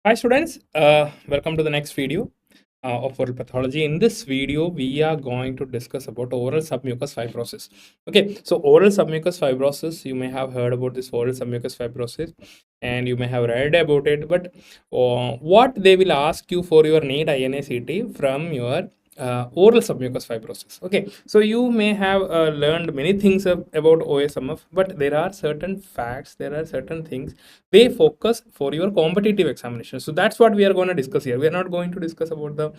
Hi students, welcome to the next video of oral pathology. In this video, we are going to discuss about oral submucous fibrosis. Okay, so oral submucous fibrosis, you may have heard about this oral submucous fibrosis and you may have read about it, but what they will ask you for your NEET INACT from your oral submucous fibrosis. Okay, so you may have learned many things about OSMF, but there are certain facts, there are certain things they focus for your competitive examination. So that's what we are going to discuss here. We are not going to discuss about the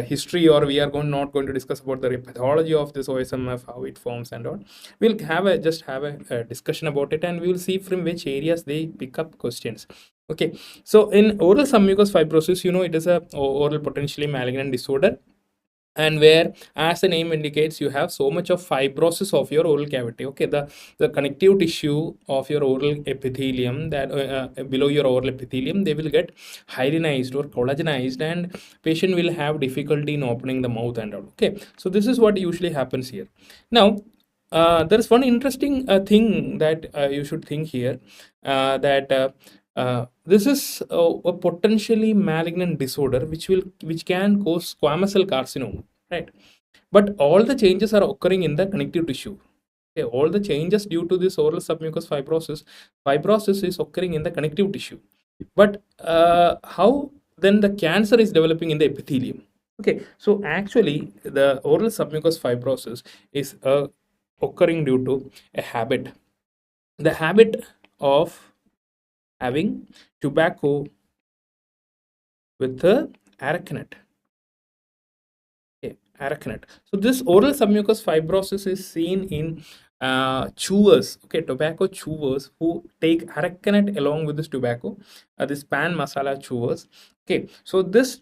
history, or we are not going to discuss about the pathology of this OSMF, how it forms and all. We'll have a just have a discussion about it, and we will see from which areas they pick up questions. Okay, so in oral submucous fibrosis, it is a oral potentially malignant disorder, and where, as the name indicates, you have so much of fibrosis of your oral cavity. Okay, the connective tissue of your oral epithelium, that below your oral epithelium, they will get hyalinized or collagenized, and patient will have difficulty in opening the mouth and all. Okay, so this is what usually happens here. Now there is one interesting thing that you should think here, that this is a potentially malignant disorder which can cause squamous cell carcinoma, right? But all the changes are occurring in the connective tissue. Okay, all the changes due to this oral submucous fibrosis is occurring in the connective tissue. But how then the cancer is developing in the epithelium? Okay, so actually the oral submucous fibrosis is occurring due to a habit. The habit of having tobacco with the arachinet. Okay, arachinet. So this oral submucous fibrosis is seen in chewers, okay, tobacco chewers who take arachinet along with this tobacco, this pan masala chewers. Okay, so this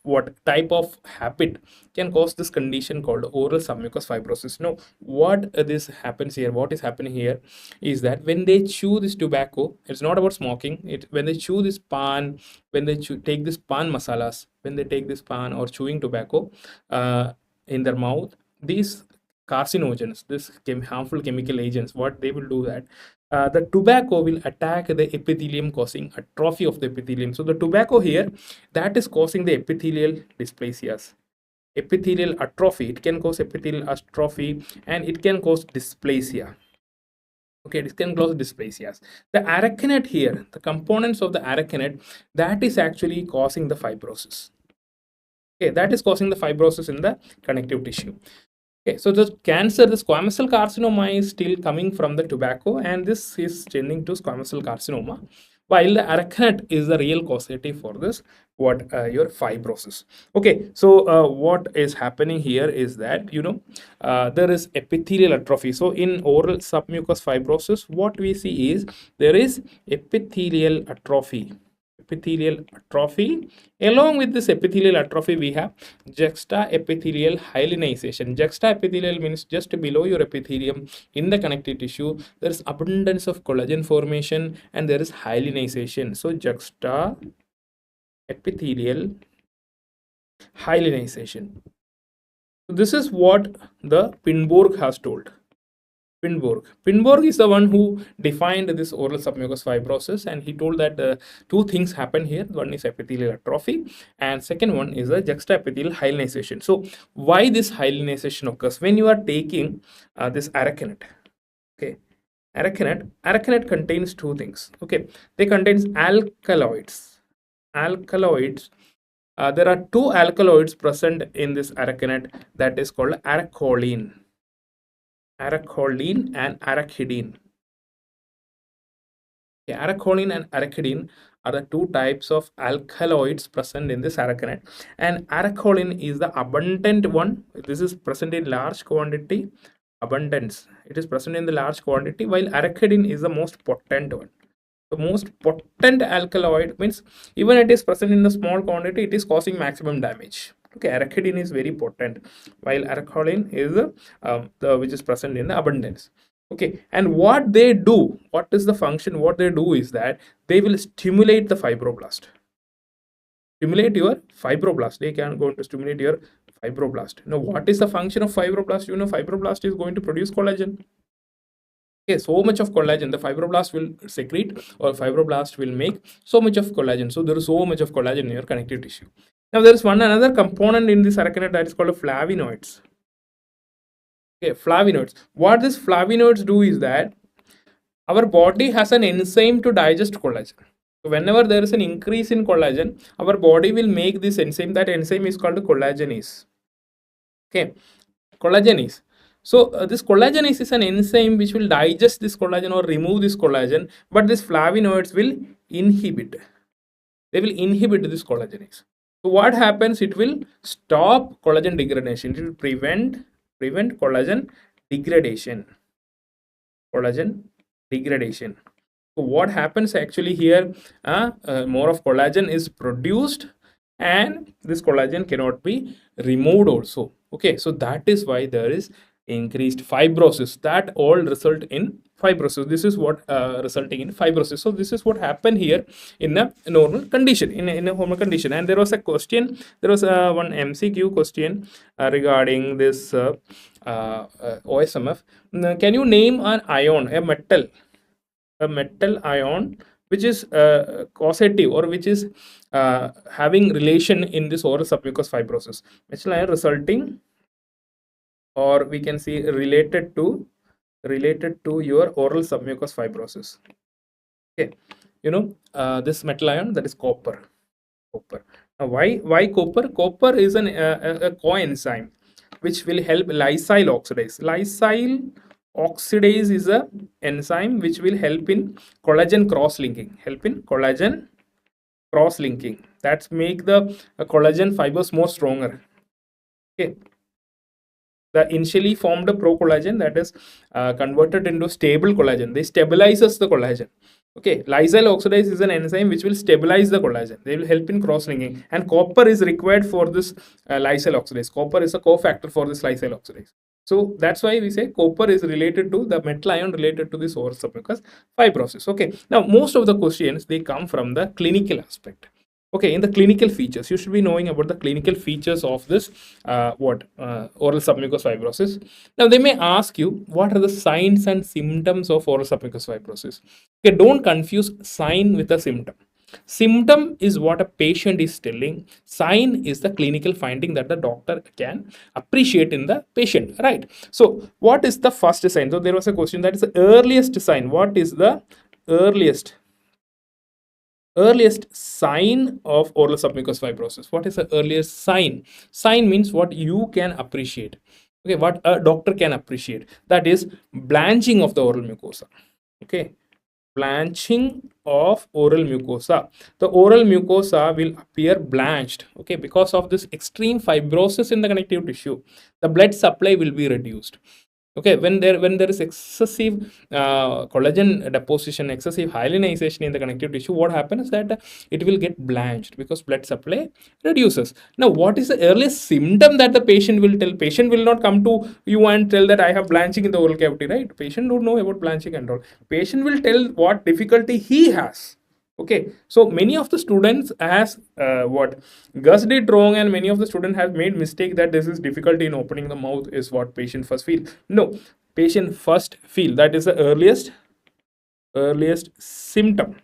what type of habit can cause this condition called oral submucous fibrosis? No, what this happens here, what is happening here is that when they chew this tobacco, it's not about smoking. When they chew this pan, when they take this pan masalas, when they take this pan or chewing tobacco in their mouth, these carcinogens, this harmful chemical agents, what they will do that the tobacco will attack the epithelium, causing atrophy of the epithelium. So the tobacco here, that is causing the epithelial dysplasias, epithelial atrophy. It can cause epithelial atrophy, and it can cause dysplasia. Okay, it can cause dysplasias. The arachinet here, the components of the arachinet, that is actually causing the fibrosis. Okay, that is causing the fibrosis in the connective tissue. Okay, so the cancer, the squamous cell carcinoma is still coming from the tobacco, and this is tending to squamous cell carcinoma, while the arachinet is the real causative for this, what your fibrosis. Okay, so what is happening here is that there is epithelial atrophy. So in oral submucous fibrosis, what we see is there is epithelial atrophy. Epithelial atrophy. Along with this epithelial atrophy, we have juxtaepithelial hyalinization. Juxtaepithelial means just below your epithelium in the connective tissue, there is abundance of collagen formation and there is hyalinization. So juxtaepithelial hyalinization. So this is what the Pinborg has told. Pinborg is the one who defined this oral submucous fibrosis, and he told that two things happen here. One is epithelial atrophy, and second one is a juxtaepithelial hyalinization. So why this hyalinization occurs when you are taking this arachinet? Okay, arachinet contains two things. Okay, they contains alkaloids. Alkaloids. There are two alkaloids present in this arachinet, that is called aracholine and arachidine. Okay, aracholine and arachidine are the two types of alkaloids present in this arachinet, and aracholine is the abundant one. This is present in large quantity. Abundance, it is present in the large quantity, while arachidine is the most potent one. The most potent alkaloid means even it is present in a small quantity, it is causing maximum damage. Okay, arachidine is very potent, while aracholine is the which is present in the abundance. Okay, and what they do, what is the function? What they do is that they will stimulate the fibroblast. Stimulate your fibroblast. They can go to stimulate your fibroblast. Now, what is the function of fibroblast? Fibroblast is going to produce collagen. Okay, so much of collagen, the fibroblast will secrete, or fibroblast will make so much of collagen. So there is so much of collagen in your connective tissue. Now there is one another component in this arachinet that is called flavonoids. Okay, flavonoids. What these flavonoids do is that our body has an enzyme to digest collagen. So whenever there is an increase in collagen, our body will make this enzyme. That enzyme is called collagenase. Okay, collagenase. So this collagenase is an enzyme which will digest this collagen or remove this collagen, but these flavonoids will inhibit. They will inhibit this collagenase. So what happens? It will stop collagen degradation. It will prevent collagen degradation. Collagen degradation. So what happens actually here? More of collagen is produced, and this collagen cannot be removed also. Okay, so that is why there is increased fibrosis. That all result in fibrosis. This is what resulting in fibrosis. So this is what happened here in a normal condition, in a normal condition. And there was a question, there was one MCQ question regarding this OSMF. Can you name an ion, a metal ion which is causative, or which is having relation in this oral submucous fibrosis? Metal ion resulting, or we can see related to your oral submucous fibrosis. Okay, you know, this metal ion, that is copper. Now why copper? Copper is a coenzyme which will help lysyl oxidase. Lysyl oxidase is a enzyme which will help in collagen cross linking. That's make the collagen fibers more stronger. Okay, the initially formed procollagen, that is converted into stable collagen. They stabilizes the collagen. Okay, lysyl oxidase is an enzyme which will stabilize the collagen. They will help in cross-linking, and copper is required for this lysyl oxidase. Copper is a cofactor for this lysyl oxidase. So that's why we say copper is related to the metal ion, related to this oral submucous fibrosis. Okay, now most of the questions, they come from the clinical aspect. Okay, in the clinical features, you should be knowing about the clinical features of this oral submucous fibrosis. Now they may ask you, what are the signs and symptoms of oral submucous fibrosis? Okay, don't confuse sign with a symptom. Symptom is what a patient is telling. Sign is the clinical finding that the doctor can appreciate in the patient, right? So what is the first sign? So there was a question, that is the earliest sign. What is the earliest sign of oral submucous fibrosis? What is the earliest sign? Sign means what you can appreciate. Okay, what a doctor can appreciate, that is blanching of the oral mucosa. Okay, blanching of oral mucosa. The oral mucosa will appear blanched. Okay, because of this extreme fibrosis in the connective tissue, the blood supply will be reduced. Okay, when there is excessive collagen deposition, excessive hyalinization in the connective tissue, what happens is that it will get blanched because blood supply reduces. Now what is the earliest symptom that the patient will tell? Patient will not come to you and tell that I have blanching in the oral cavity, right? Patient don't know about blanching and all. Patient will tell what difficulty he has. Okay, so many of the students has what Gus did wrong, and many of the students have made mistake that this is difficulty in opening the mouth is what patient first feel. No, patient first feel, that is the earliest symptom.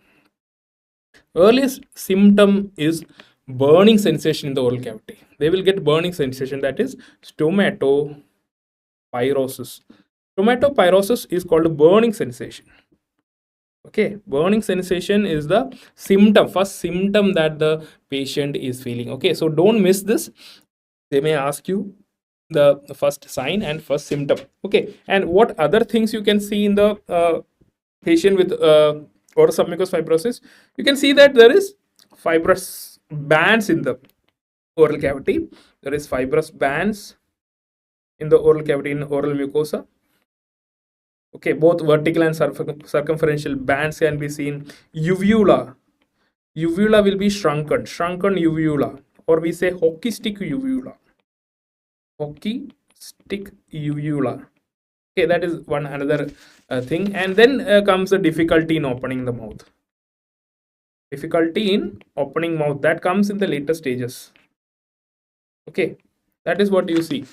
Earliest symptom is burning sensation in the oral cavity. They will get burning sensation, that is stomatopirosis. Stomatopirosis is called burning sensation. Okay, burning sensation is the symptom, first symptom that the patient is feeling. Okay, so don't miss this. They may ask you the first sign and first symptom. Okay, and what other things you can see in the patient with oral submucous fibrosis? You can see that there is fibrous bands in the oral cavity. There is fibrous bands in the oral cavity, in oral mucosa. Okay, both vertical and circumferential bands can be seen. Uvula will be shrunken uvula, or we say hockey stick uvula. Okay, that is one another thing. And then comes the difficulty in opening the mouth. That comes in the later stages. Okay, that is what you see.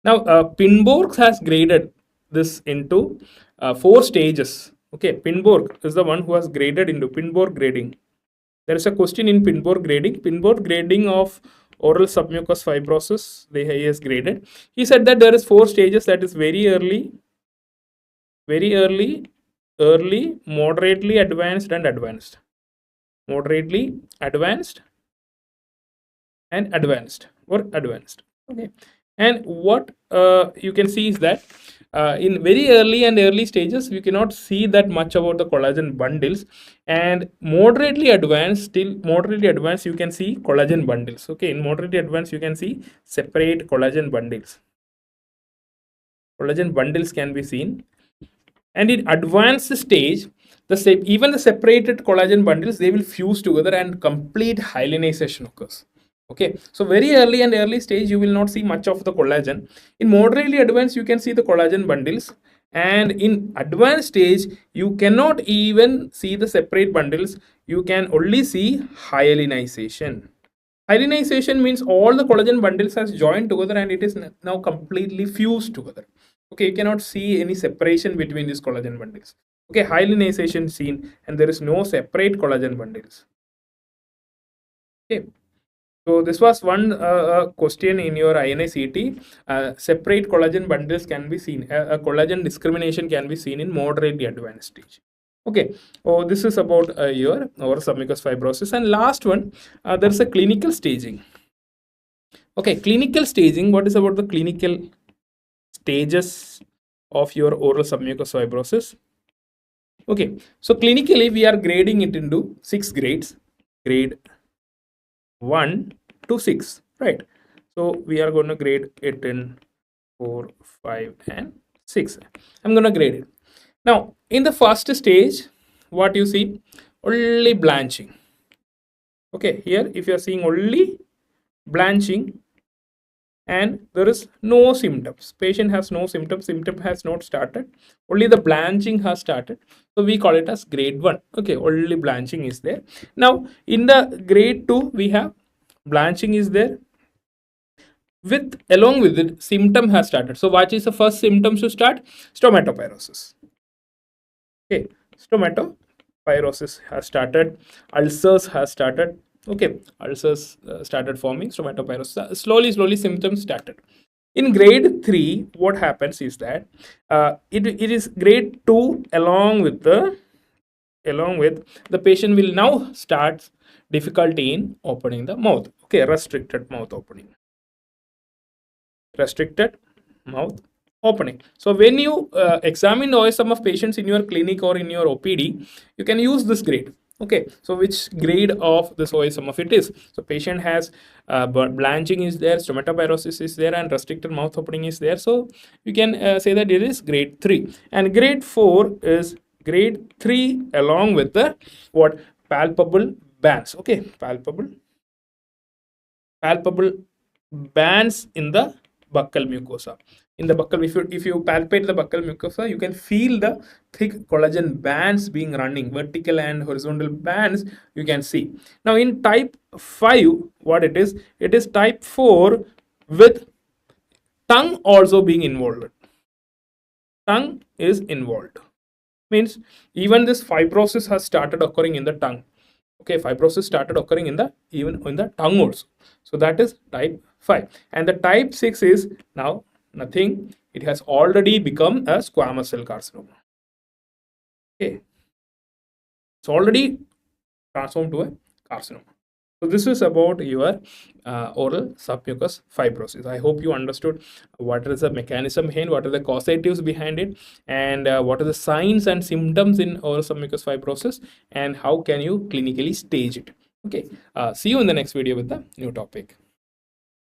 Now Pinborg has graded this into 4 stages. Okay, Pinborg is the one who has graded into Pinborg grading. There is a question in Pinborg grading. Pinborg grading of oral submucous fibrosis, he has graded. He said that there is 4 stages, that is very early, early, moderately advanced, and advanced. Moderately advanced and advanced, or advanced. Okay, and what you can see is that in very early stages you cannot see that much about the collagen bundles, and moderately advanced, till moderately advanced you can see collagen bundles. Okay, in moderately advanced you can see separate collagen bundles. Collagen bundles can be seen, and in advanced stage even the separated collagen bundles, they will fuse together and complete hyalinization occurs. Okay, so very early stage you will not see much of the collagen. In moderately advanced you can see the collagen bundles, and in advanced stage you cannot even see the separate bundles, you can only see hyalinization. Hyalinization means all the collagen bundles has joined together and it is now completely fused together. Okay, you cannot see any separation between these collagen bundles. Okay, hyalinization seen, and there is no separate collagen bundles. Okay, so this was one question in your INI-CET. Separate collagen bundles can be seen. A collagen discrimination can be seen in moderately advanced stage. Okay, oh, this is about your oral submucous fibrosis. And last one, there is a clinical staging. Okay, clinical staging. What is about the clinical stages of your oral submucous fibrosis? Okay, so clinically we are grading it into 6 grades. Grade 1 to 6, right? So we are going to grade it in 4, 5 and 6. I'm going to grade it. Now in the first stage, what you see, only blanching. Okay, here if you are seeing only blanching and there is no symptoms, patient has no symptoms, symptom has not started, only the blanching has started, so we call it as grade 1. Okay, only blanching is there. Now in the grade 2 we have blanching is there, with along with it symptom has started. So what is the first symptoms to start? Stomatopirosis. Okay, stomatopirosis has started, ulcers has started. Okay, ulcers started forming, stomatopirosis. Slowly symptoms started. In grade 3, what happens is that it is grade 2 along with the patient will now start difficulty in opening the mouth. Okay, restricted mouth opening. Restricted mouth opening. So when you examine OSMF patients in your clinic or in your OPD, you can use this grade. Okay, so which grade of this OSMF it is? So patient has blanching is there, stomatopirosis is there, and restricted mouth opening is there. So you can say that it is grade 3. And grade 4 is grade 3 along with the what? Palpable bands. Okay, palpable bands in the buccal mucosa. In the buccal, if you palpate the buccal mucosa, you can feel the thick collagen bands being running, vertical and horizontal bands you can see. Now in type 5, what it is type 4 with tongue also being involved. Tongue is involved. Means even this fibrosis has started occurring in the tongue. Okay, fibrosis started occurring even in the tongue also. So that is type 5. And the type 6 is now nothing. It has already become a squamous cell carcinoma. Okay, it's already transformed to a carcinoma. So this is about your oral submucous fibrosis. I hope you understood what is the mechanism behind, what are the causatives behind it, and what are the signs and symptoms in oral submucous fibrosis, and how can you clinically stage it. Okay, see you in the next video with the new topic.